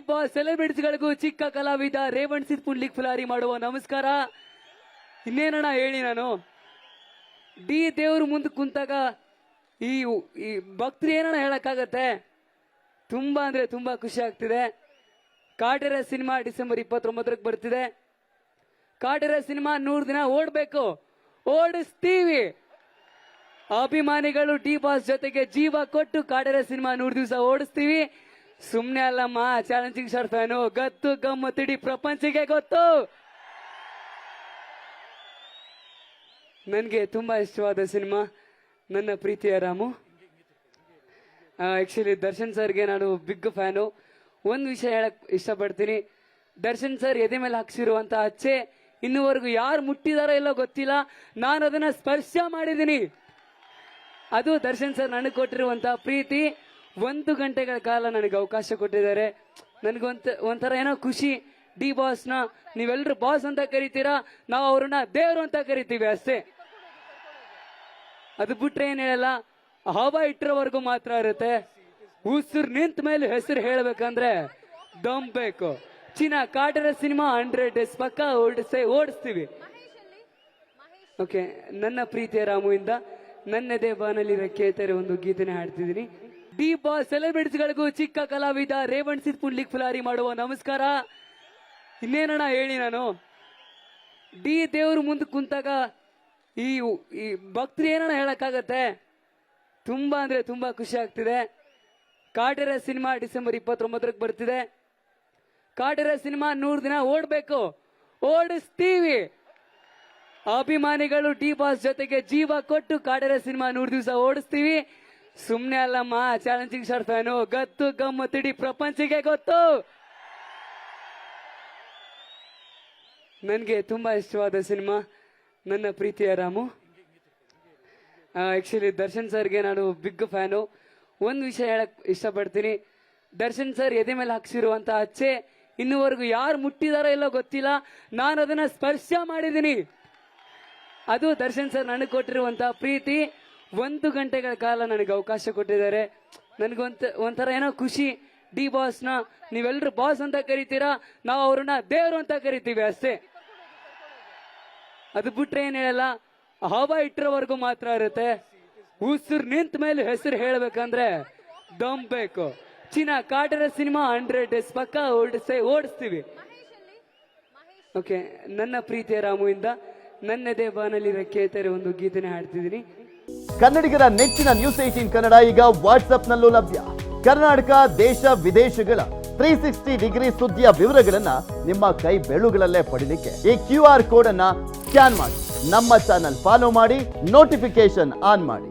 Boss ಸೆಲೆಬ್ರಿಟೀಸ್ಗಳಿಗೂ ಚಿಕ್ಕ ಕಲಾವಿದ ರೇವಣ್ ಸಿದ್ ಪುಂಡ್ಲಿಕ್ ಫುಲಾರಿ ಮಾಡುವ ನಮಸ್ಕಾರ. ಇನ್ನೇನಣ್ಣ ಹೇಳಿ, ನಾನು ಡಿ ದೇವ್ರ ಮುಂದೆ ಕುಂತಾಗ ಈ ಭಕ್ತರು ಏನಣ್ಣ ಹೇಳಕ್ಕಾಗತ್ತೆ. ತುಂಬಾ ಅಂದ್ರೆ ತುಂಬಾ ಖುಷಿ ಆಗ್ತಿದೆ. ಕಾಟೇರ ಸಿನಿಮಾ ಡಿಸೆಂಬರ್ 29ಕ್ಕೆ ಬರ್ತಿದೆ. ಕಾಟೇರ ಸಿನಿಮಾ 100 ದಿನ ಓಡ್ಬೇಕು, ಓಡಿಸ್ತೀವಿ. ಅಭಿಮಾನಿಗಳು ಡಿ ಬಾಸ್ ಜೊತೆಗೆ ಜೀವ ಕೊಟ್ಟು ಕಾಟೇರ ಸಿನಿಮಾ 100 ದಿವಸ ಓಡಿಸ್ತೀವಿ. ಸುಮ್ನೆ ಅಲ್ಲಮ್ಮ, ಚಾಲೆಂಜಿಂಗ್ ಸ್ಟಾರ್ ಫ್ಯಾನು, ಗತ್ತು ಗಮ್ಮತ್ತು ಇಡೀ ಪ್ರಪಂಚಕ್ಕೆ ಗೊತ್ತು. ನನಗೆ ತುಂಬಾ ಇಷ್ಟವಾದ ಸಿನಿಮಾ ನನ್ನ ಪ್ರೀತಿಯ ರಾಮು. ಆಕ್ಚುಲಿ ದರ್ಶನ್ ಸರ್ಗೆ ನಾನು ಬಿಗ್ ಫ್ಯಾನು. ಒಂದು ವಿಷಯ ಹೇಳಕ್ ಇಷ್ಟಪಡ್ತೀನಿ. ದರ್ಶನ್ ಸರ್ ಎದೆ ಮೇಲೆ ಹಾಕ್ಸಿರುವಂತ ಅಚ್ಚೆ ಇನ್ನುವರೆಗೂ ಯಾರು ಮುಟ್ಟಿದಾರೋ ಇಲ್ಲೋ ಗೊತ್ತಿಲ್ಲ, ನಾನು ಅದನ್ನ ಸ್ಪರ್ಶ ಮಾಡಿದ್ದೀನಿ. ಅದು ದರ್ಶನ್ ಸರ್ ನನಗೆ ಕೊಟ್ಟಿರುವಂತ ಪ್ರೀತಿ. 1 ಗಂಟೆಗಳ ಕಾಲ ನನಗೆ ಅವಕಾಶ ಕೊಟ್ಟಿದ್ದಾರೆ. ಒಂಥರ ಏನೋ ಖುಷಿ. ಡಿ ಬಾಸ್ನ ನೀವೆಲ್ಲರೂ ಬಾಸ್ ಅಂತ ಕರಿತೀರಾ, ನಾವು ಅವ್ರನ್ನ ದೇವರು ಅಂತ ಕರಿತೀವಿ ಅಷ್ಟೇ. ಅದು ಬಿಟ್ರೆ ಏನ್ ಹೇಳಲ್ಲ. ಹವಾ ಇಟ್ಟರವರೆಗೂ ಮಾತ್ರ ಇರುತ್ತೆ. ಉಸಿರು ನಿಂತ ಮೇಲೆ ಹೆಸರು ಹೇಳ್ಬೇಕಂದ್ರೆ ದಮ್ ಬೇಕು. ಕಾಟೇರ ಸಿನಿಮಾ 100 ಡೇಸ್ ಪಕ್ಕ ಓಡಿಸ್ತೀವಿ. ಓಕೆ, ನನ್ನ ಪ್ರೀತಿಯ ರಾಮುವಿಂದ ನನ್ನದೇ ಬಾನಲ್ಲಿ ರೆಕ್ಕೆtere ಒಂದು ಗೀತೆನೆ ಹಾಡ್ತಿದ್ದೀನಿ. ಡಿ ಬಾಸ್ ಸೆಲೆಬ್ರಿಟೀಸ್ಗಳಿಗೂ ಚಿಕ್ಕ ಕಲಾವಿದ ರೇವಣ್ ಸಿದ್ ಪುಂಡ್ಲಿಕ್ ಫುಲಾರಿ ಮಾಡುವ ನಮಸ್ಕಾರ. ಇನ್ನೇನಣ್ಣ ಹೇಳಿ, ನಾನು ಡಿ ದೇವ್ರ ಮುಂದೆ ಕುಂತಾಗ ಈ ಭಕ್ತರು ಏನಣ್ಣ ಹೇಳಕ್ಕಾಗತ್ತೆ. ತುಂಬಾ ಅಂದ್ರೆ ತುಂಬಾ ಖುಷಿ ಆಗ್ತಿದೆ. ಕಾಟೇರ ಸಿನಿಮಾ ಡಿಸೆಂಬರ್ 29ಕ್ಕೆ ಬರ್ತಿದೆ. ಕಾಟೇರ ಸಿನಿಮಾ 100 ದಿನ ಓಡ್ಬೇಕು, ಓಡಿಸ್ತೀವಿ. ಅಭಿಮಾನಿಗಳು ಡಿ ಬಾಸ್ ಜೊತೆಗೆ ಜೀವ ಕೊಟ್ಟು ಕಾಟೇರ ಸಿನಿಮಾ 100 ದಿವಸ ಓಡಿಸ್ತೀವಿ. ಸುಮ್ನೆ ಅಲ್ಲಮ್ಮ, ಚಾಲೆಂಜಿಂಗ್ ಸ್ಟಾರ್ ಫ್ಯಾನು, ಗತ್ತು ಗಮ್ಮತ್ತು ಇಡೀ ಪ್ರಪಂಚಕ್ಕೆ ಗೊತ್ತು. ನನಗೆ ತುಂಬಾ ಇಷ್ಟವಾದ ಸಿನಿಮಾ ನನ್ನ ಪ್ರೀತಿಯ ರಾಮು. ಆಕ್ಚುಲಿ ದರ್ಶನ್ ಸರ್ಗೆ ನಾನು ಬಿಗ್ ಫ್ಯಾನು. ಒಂದು ವಿಷಯ ಹೇಳಕ್ ಇಷ್ಟಪಡ್ತೀನಿ. ದರ್ಶನ್ ಸರ್ ಎದೆ ಮೇಲೆ ಹಾಕ್ಸಿರುವಂತ ಅಚ್ಚೆ ಇನ್ನುವರೆಗೂ ಯಾರು ಮುಟ್ಟಿದಾರೋ ಇಲ್ಲೋ ಗೊತ್ತಿಲ್ಲ, ನಾನು ಅದನ್ನ ಸ್ಪರ್ಶ ಮಾಡಿದ್ದೀನಿ. ಅದು ದರ್ಶನ್ ಸರ್ ನನಗೆ ಕೊಟ್ಟಿರುವಂತ ಪ್ರೀತಿ. 1 ಗಂಟೆಗಳ ಕಾಲ ನನಗೆ ಅವಕಾಶ ಕೊಟ್ಟಿದ್ದಾರೆ. ಒಂಥರ ಏನೋ ಖುಷಿ. ಡಿ ಬಾಸ್ನ ನೀವೆಲ್ಲರೂ ಬಾಸ್ ಅಂತ ಕರಿತೀರಾ, ನಾವು ಅವ್ರನ್ನ ದೇವರು ಅಂತ ಕರಿತೀವಿ ಅಷ್ಟೇ. ಅದು ಬಿಟ್ರೆ ಏನ್ ಹೇಳಲ್ಲ. ಹವಾ ಇಟ್ಟರವರೆಗೂ ಮಾತ್ರ ಇರುತ್ತೆ. ಉಸಿರು ನಿಂತ ಮೇಲೆ ಹೆಸರು ಹೇಳ್ಬೇಕಂದ್ರೆ ದಮ್ ಬೇಕು. ಕಾಟೇರ ಸಿನಿಮಾ 100 ಡೇಸ್ ಪಕ್ಕ ಓಡಿಸ್ತೀವಿ. ಓಕೆ, ನನ್ನ ಪ್ರೀತಿಯ ರಾಮುವಿಂದ ನನ್ನದೇ ಬಾನಲ್ಲಿ ರೆಕ್ಕೆtere ಒಂದು ಗೀತೆನೆ ಹಾಡ್ತಿದ್ದೀನಿ. ಕನ್ನಡಿಗರ ನೆಚ್ಚಿನ ನ್ಯೂಸ್ 18 ಕನ್ನಡ ಈಗ ವಾಟ್ಸ್ಆಪ್ನಲ್ಲೂ ಲಭ್ಯ. ಕರ್ನಾಟಕ, ದೇಶ ವಿದೇಶಗಳ 360 ಡಿಗ್ರಿ ಸುದ್ದಿಯ ವಿವರಗಳನ್ನ ನಿಮ್ಮ ಕೈ ಬೆಳುಗಳಲ್ಲೇ ಪಡಿಲಿಕ್ಕೆ ಈ QR ಕೋಡ್ ಅನ್ನ ಸ್ಕ್ಯಾನ್ ಮಾಡಿ, ನಮ್ಮ ಚಾನಲ್ ಫಾಲೋ ಮಾಡಿ, ನೋಟಿಫಿಕೇಶನ್ ಆನ್ ಮಾಡಿ.